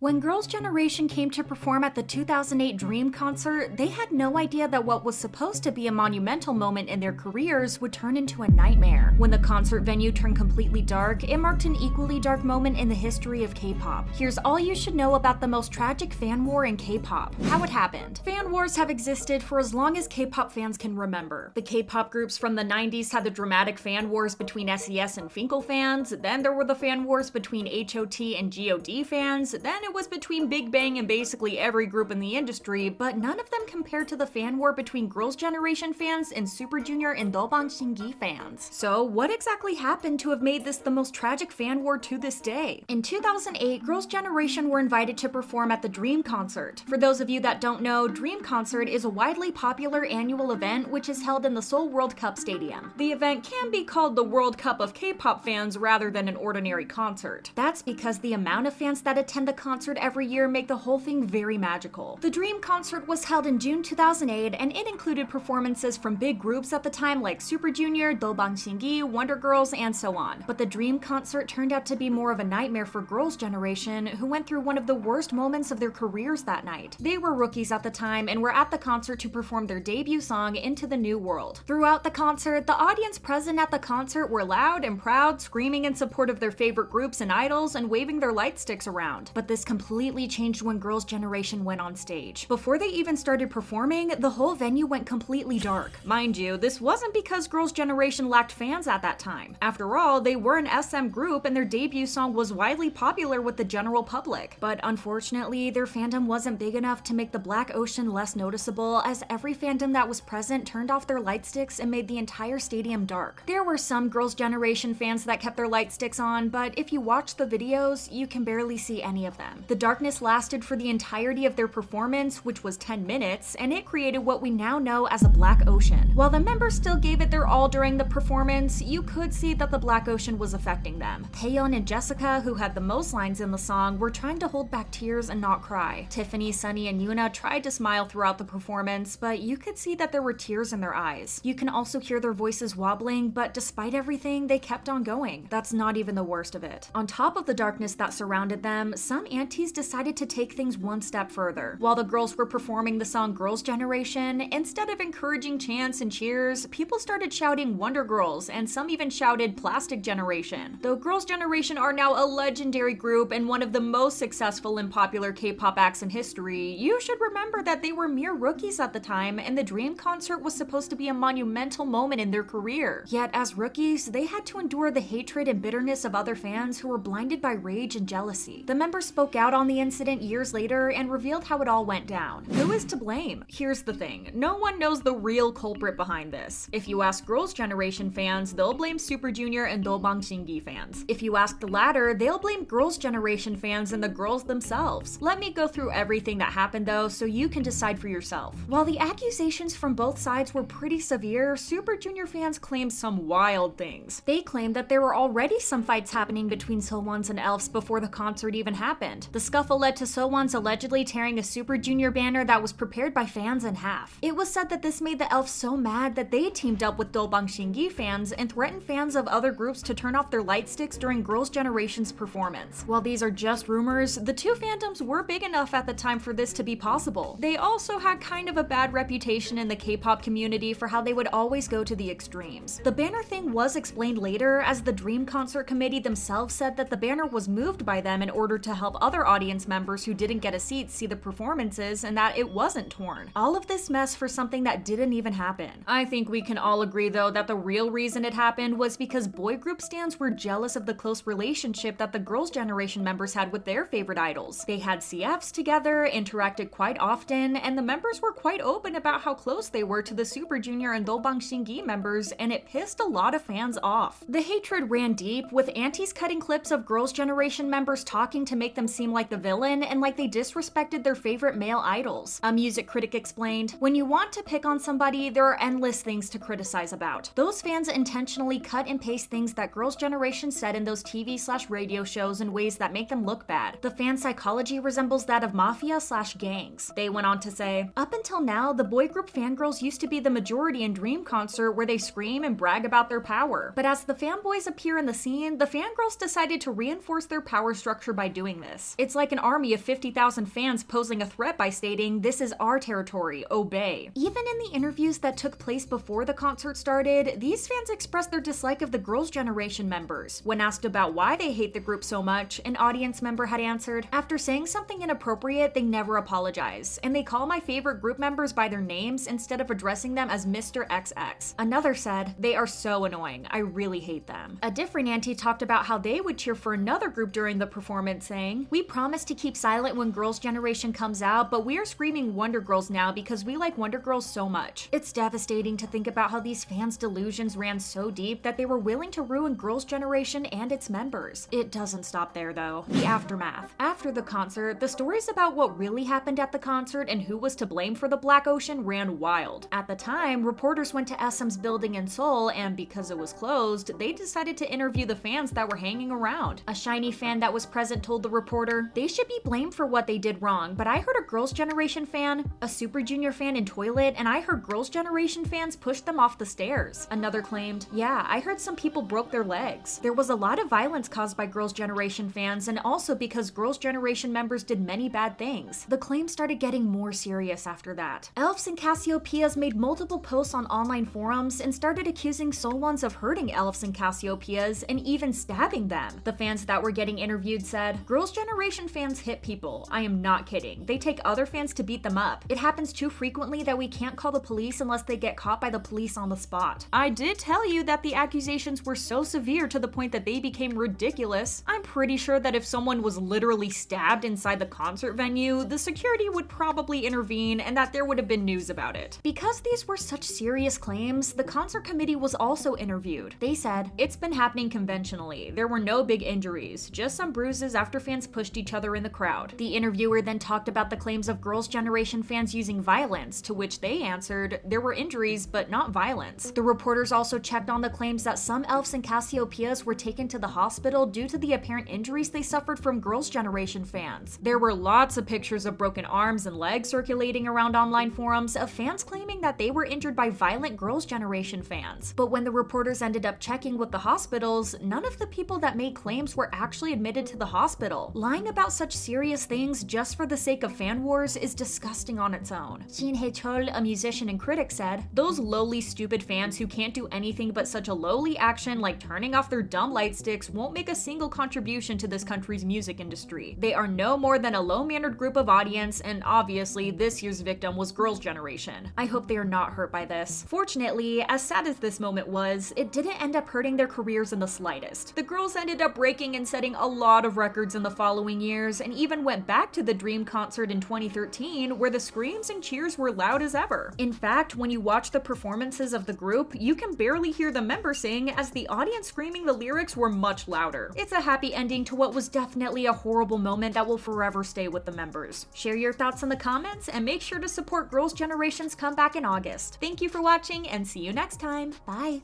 When Girls' Generation came to perform at the 2008 Dream concert, they had no idea that what was supposed to be a monumental moment in their careers would turn into a nightmare. When the concert venue turned completely dark, it marked an equally dark moment in the history of K-pop. Here's all you should know about the most tragic fan war in K-pop. How it happened. Fan wars have existed for as long as K-pop fans can remember. The K-pop groups from the 90s had the dramatic fan wars between SES and Finkel fans, then there were the fan wars between HOT and GOD fans, then it was between Big Bang and basically every group in the industry, but none of them compared to the fan war between Girls' Generation fans and Super Junior and Dolbang Shingi fans. So what exactly happened to have made this the most tragic fan war to this day? In 2008, Girls' Generation were invited to perform at the Dream concert. For those of you that don't know, Dream Concert is a widely popular annual event which is held in the Seoul World Cup Stadium. The event can be called the World Cup of K-pop fans rather than an ordinary concert. That's because the amount of fans that attend the concert every year make the whole thing very magical. The Dream concert was held in June 2008 and it included performances from big groups at the time like Super Junior, Dolbang Shingi, Wonder Girls, and so on. But the Dream concert turned out to be more of a nightmare for Girls' Generation, who went through one of the worst moments of their careers that night. They were rookies at the time and were at the concert to perform their debut song, Into the New World. Throughout the concert, the audience present at the concert were loud and proud, screaming in support of their favorite groups and idols and waving their light sticks around. But this completely changed when Girls' Generation went on stage. Before they even started performing, the whole venue went completely dark. Mind you, this wasn't because Girls' Generation lacked fans at that time. After all, they were an SM group and their debut song was widely popular with the general public. But unfortunately, their fandom wasn't big enough to make the Black Ocean less noticeable, as every fandom that was present turned off their light sticks and made the entire stadium dark. There were some Girls' Generation fans that kept their light sticks on, but if you watch the videos, you can barely see any of them. The darkness lasted for the entirety of their performance, which was 10 minutes, and it created what we now know as a black ocean. While the members still gave it their all during the performance, you could see that the black ocean was affecting them. Taeyeon and Jessica, who had the most lines in the song, were trying to hold back tears and not cry. Tiffany, Sunny, and Yuna tried to smile throughout the performance, but you could see that there were tears in their eyes. You can also hear their voices wobbling, but despite everything, they kept on going. That's not even the worst of it. On top of the darkness that surrounded them, some aunties decided to take things one step further. While the girls were performing the song Girls' Generation, instead of encouraging chants and cheers, people started shouting Wonder Girls, and some even shouted Plastic Generation. Though Girls' Generation are now a legendary group and one of the most successful and popular K-pop acts in history, you should remember that they were mere rookies at the time, and the Dream concert was supposed to be a monumental moment in their career. Yet as rookies, they had to endure the hatred and bitterness of other fans who were blinded by rage and jealousy. The members spoke out on the incident years later and revealed how it all went down. Who is to blame? Here's the thing, no one knows the real culprit behind this. If you ask Girls' Generation fans, they'll blame Super Junior and Dolbang Shingi fans. If you ask the latter, they'll blame Girls' Generation fans and the girls themselves. Let me go through everything that happened though, so you can decide for yourself. While the accusations from both sides were pretty severe, Super Junior fans claimed some wild things. They claimed that there were already some fights happening between Sowons and ELFs before the concert even happened. The scuffle led to Sowons allegedly tearing a Super Junior banner that was prepared by fans in half. It was said that this made the ELFs so mad that they teamed up with Dolbang Shingi fans and threatened fans of other groups to turn off their light sticks during Girls' Generation's performance. While these are just rumors, the two fandoms were big enough at the time for this to be possible. They also had kind of a bad reputation in the K-pop community for how they would always go to the extremes. The banner thing was explained later, as the Dream Concert Committee themselves said that the banner was moved by them in order to help other audience members who didn't get a seat see the performances, and that it wasn't torn. All of this mess for something that didn't even happen. I think we can all agree though that the real reason it happened was because boy group stans were jealous of the close relationship that the Girls' Generation members had with their favorite idols. They had CFs together, interacted quite often, and the members were quite open about how close they were to the Super Junior and Dolbang Shingi members, and it pissed a lot of fans off. The hatred ran deep, with aunties cutting clips of Girls' Generation members talking to make them seem like the villain and like they disrespected their favorite male idols. A music critic explained, "When you want to pick on somebody, there are endless things to criticize about. Those fans intentionally cut and paste things that Girls' Generation said in those TV/radio shows in ways that make them look bad. The fan psychology resembles that of mafia/gangs." They went on to say, "Up until now, the boy group fangirls used to be the majority in Dream Concert, where they scream and brag about their power. But as the fanboys appear in the scene, the fangirls decided to reinforce their power structure by doing this. us. It's like an army of 50,000 fans posing a threat by stating, "This is our territory, obey." Even in the interviews that took place before the concert started, these fans expressed their dislike of the Girls' Generation members. When asked about why they hate the group so much, an audience member had answered, "After saying something inappropriate, they never apologize, and they call my favorite group members by their names instead of addressing them as Mr. XX. Another said, "They are so annoying, I really hate them." A different auntie talked about how they would cheer for another group during the performance, saying, "We promise to keep silent when Girls' Generation comes out, but we are screaming Wonder Girls now because we like Wonder Girls so much." It's devastating to think about how these fans' delusions ran so deep that they were willing to ruin Girls' Generation and its members. It doesn't stop there though. The aftermath. After the concert, the stories about what really happened at the concert and who was to blame for the Black Ocean ran wild. At the time, reporters went to SM's building in Seoul, and because it was closed, they decided to interview the fans that were hanging around. A SHINee fan that was present told the reporter, "They should be blamed for what they did wrong, but I heard a Girls' Generation fan, a Super Junior fan in toilet, and I heard Girls' Generation fans pushed them off the stairs." Another claimed, "Yeah, I heard some people broke their legs. There was a lot of violence caused by Girls' Generation fans, and also because Girls' Generation members did many bad things." The claims started getting more serious after that. Elves and Cassiopeias made multiple posts on online forums and started accusing Solons of hurting Elves and Cassiopeias and even stabbing them. The fans that were getting interviewed said, "Girls' Generation fans hit people. I am not kidding. They take other fans to beat them up. It happens too frequently that we can't call the police unless they get caught by the police on the spot. I did tell you that the accusations were so severe to the point that they became ridiculous. I'm pretty sure that if someone was literally stabbed inside the concert venue, the security would probably intervene and that there would have been news about it." Because these were such serious claims, the concert committee was also interviewed. They said, "It's been happening conventionally. There were no big injuries, just some bruises after fans pushed each other in the crowd." The interviewer then talked about the claims of Girls' Generation fans using violence, to which they answered, "There were injuries, but not violence." The reporters also checked on the claims that some Elves and Cassiopeias were taken to the hospital due to the apparent injuries they suffered from Girls' Generation fans. There were lots of pictures of broken arms and legs circulating around online forums of fans claiming that they were injured by violent Girls' Generation fans. But when the reporters ended up checking with the hospitals, none of the people that made claims were actually admitted to the hospital. Lying about such serious things just for the sake of fan wars is disgusting on its own. Shin Hae-chul, a musician and critic, said, "Those lowly stupid fans who can't do anything but such a lowly action like turning off their dumb light sticks won't make a single contribution to this country's music industry. They are no more than a low-mannered group of audience, and obviously this year's victim was Girls' Generation. I hope they are not hurt by this." Fortunately, as sad as this moment was, it didn't end up hurting their careers in the slightest. The girls ended up breaking and setting a lot of records in the following years, and even went back to the Dream concert in 2013, where the screams and cheers were loud as ever. In fact, when you watch the performances of the group, you can barely hear the members sing, as the audience screaming the lyrics were much louder. It's a happy ending to what was definitely a horrible moment that will forever stay with the members. Share your thoughts in the comments, and make sure to support Girls' Generation's comeback in August. Thank you for watching, and see you next time. Bye!